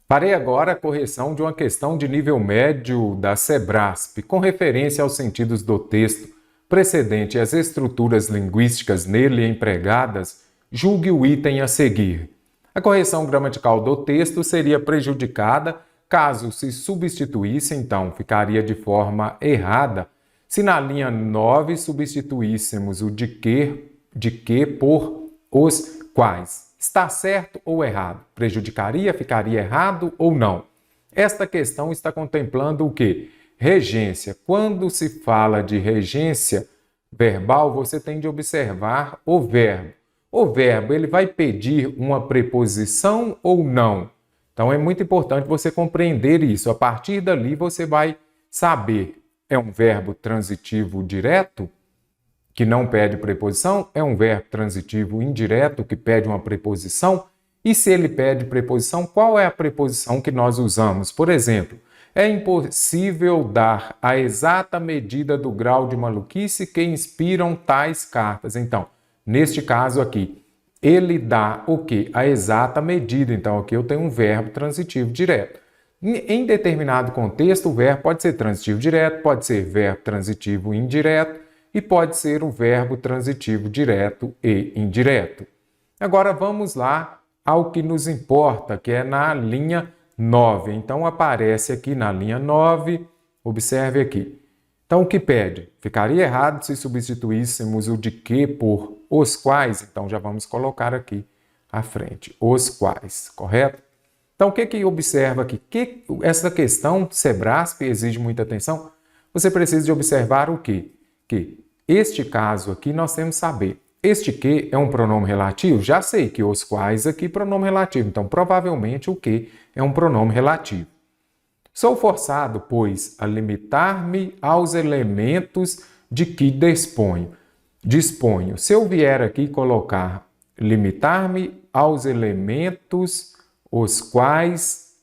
Farei agora a correção de uma questão de nível médio da SEBRASP, com referência aos sentidos do texto precedente e às estruturas linguísticas nele empregadas. Julgue o item a seguir. A correção gramatical do texto seria prejudicada caso se substituísse, então ficaria de forma errada, se na linha 9 substituíssemos o de que por os quais. Está certo ou errado? Prejudicaria, ficaria errado ou não? Esta questão está contemplando o quê? Regência. Quando se fala de regência verbal, você tem de observar o verbo. O verbo, ele vai pedir uma preposição ou não? Então, é muito importante você compreender isso. A partir dali, você vai saber, é um verbo transitivo direto, que não pede preposição? É um verbo transitivo indireto, que pede uma preposição? E se ele pede preposição, qual é a preposição que nós usamos? Por exemplo, é impossível dar a exata medida do grau de maluquice que inspiram tais cartas. Então, neste caso aqui, ele dá o quê? A exata medida. Então, aqui eu tenho um verbo transitivo direto. Em determinado contexto, o verbo pode ser transitivo direto, pode ser verbo transitivo indireto e pode ser o verbo transitivo direto e indireto. Agora, vamos lá ao que nos importa, que é na linha 9. Então, aparece aqui na linha 9, observe aqui. Então, o que pede? Ficaria errado se substituíssemos o de que por os quais. Então, já vamos colocar aqui à frente, os quais, correto? Então, o que observa aqui? Essa questão SEBRASP exige muita atenção. Você precisa de observar o quê? Que este caso aqui nós temos que saber. Este que é um pronome relativo? Já sei que os quais aqui é pronome relativo. Então, provavelmente, o que é um pronome relativo. Sou forçado, pois, a limitar-me aos elementos de que disponho. Se eu vier aqui colocar limitar-me aos elementos os quais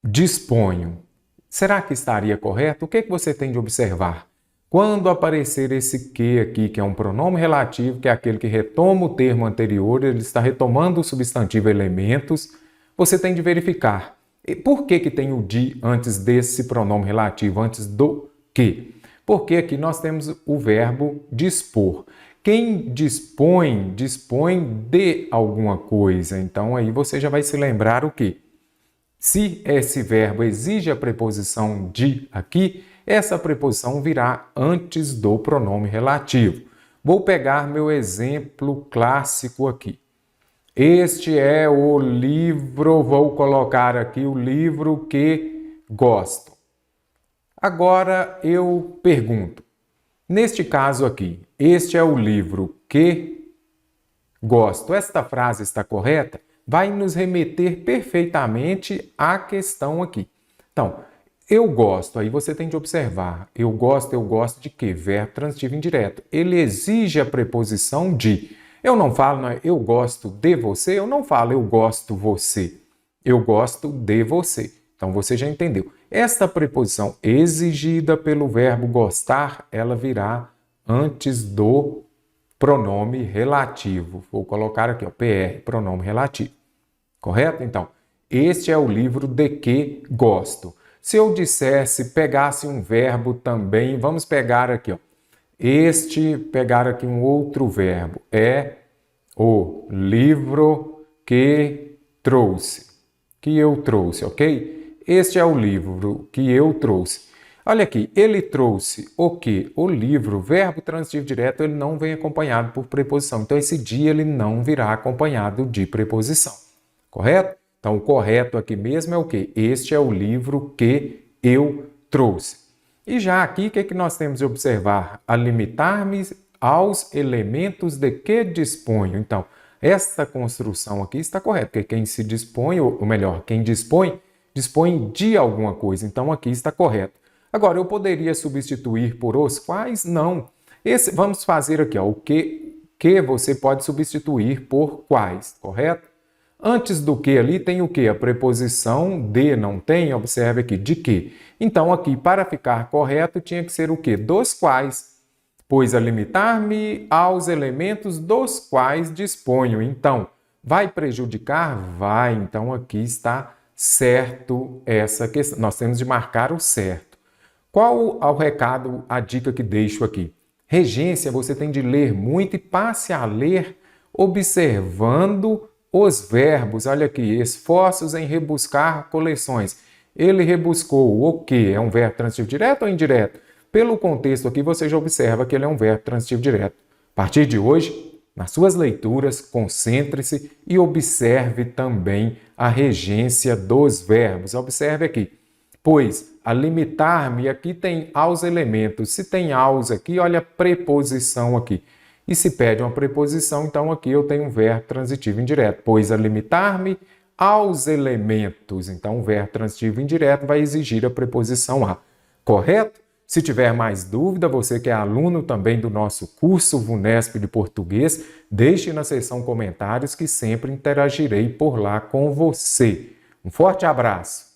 disponho, será que estaria correto? O que você tem de observar? Quando aparecer esse que aqui, que é um pronome relativo, que é aquele que retoma o termo anterior, ele está retomando o substantivo elementos, você tem de verificar. E por que tem o de antes desse pronome relativo, antes do que? Porque aqui nós temos o verbo dispor. Quem dispõe, dispõe de alguma coisa. Então, aí você já vai se lembrar o quê? Se esse verbo exige a preposição de aqui, essa preposição virá antes do pronome relativo. Vou pegar meu exemplo clássico aqui. Este é o livro, vou colocar aqui o livro que gosto. Agora eu pergunto, neste caso aqui, este é o livro que gosto. Esta frase está correta? Vai nos remeter perfeitamente à questão aqui. Então, eu gosto, aí você tem de observar. Eu gosto de quê? Verbo transitivo indireto. Ele exige a preposição de. Eu não falo, eu gosto de você, eu não falo eu gosto você. Eu gosto de você. Então, você já entendeu. Esta preposição exigida pelo verbo gostar, ela virá antes do pronome relativo. Vou colocar aqui, ó, PR, pronome relativo. Correto? Então, este é o livro de que gosto. Se eu dissesse, pegasse um verbo também, vamos pegar aqui, ó. Pegar aqui um outro verbo. É o livro que eu trouxe, ok? Este é o livro que eu trouxe. Olha aqui, ele trouxe o quê? O livro, verbo transitivo direto, ele não vem acompanhado por preposição. Então, esse dia ele não virá acompanhado de preposição. Correto? Então, o correto aqui mesmo é o quê? Este é o livro que eu trouxe. E já aqui, o que nós temos de observar? A limitar-me aos elementos de que disponho. Então, essa construção aqui está correta, porque quem se dispõe, ou melhor, quem dispõe de alguma coisa. Então, aqui está correto. Agora, eu poderia substituir por os quais? Não. Vamos fazer aqui, ó, o que você pode substituir por quais, correto? Antes do que ali tem o que? A preposição de, não tem? Observe aqui, de que. Então, aqui, para ficar correto, tinha que ser o quê? Dos quais. Pois a limitar-me aos elementos dos quais disponho. Então, Vai prejudicar? Vai. Então, aqui está certo essa questão. Nós temos de marcar o certo. Qual é o recado, a dica que deixo aqui? Regência, você tem de ler muito e passe a ler observando os verbos. Olha aqui, esforços em rebuscar coleções. Ele rebuscou o quê? É um verbo transitivo direto ou indireto? Pelo contexto aqui, você já observa que ele é um verbo transitivo direto. A partir de hoje, nas suas leituras, concentre-se e observe também a regência dos verbos. Observe aqui. Pois, a limitar-me, aqui tem aos elementos. Se tem aos aqui, olha a preposição aqui. E se pede uma preposição, então aqui eu tenho um verbo transitivo indireto. Pois, a limitar-me aos elementos. Então, o verbo transitivo indireto vai exigir a preposição a. Correto? Se tiver mais dúvida, você que é aluno também do nosso curso VUNESP de Português, deixe na seção comentários que sempre interagirei por lá com você. Um forte abraço!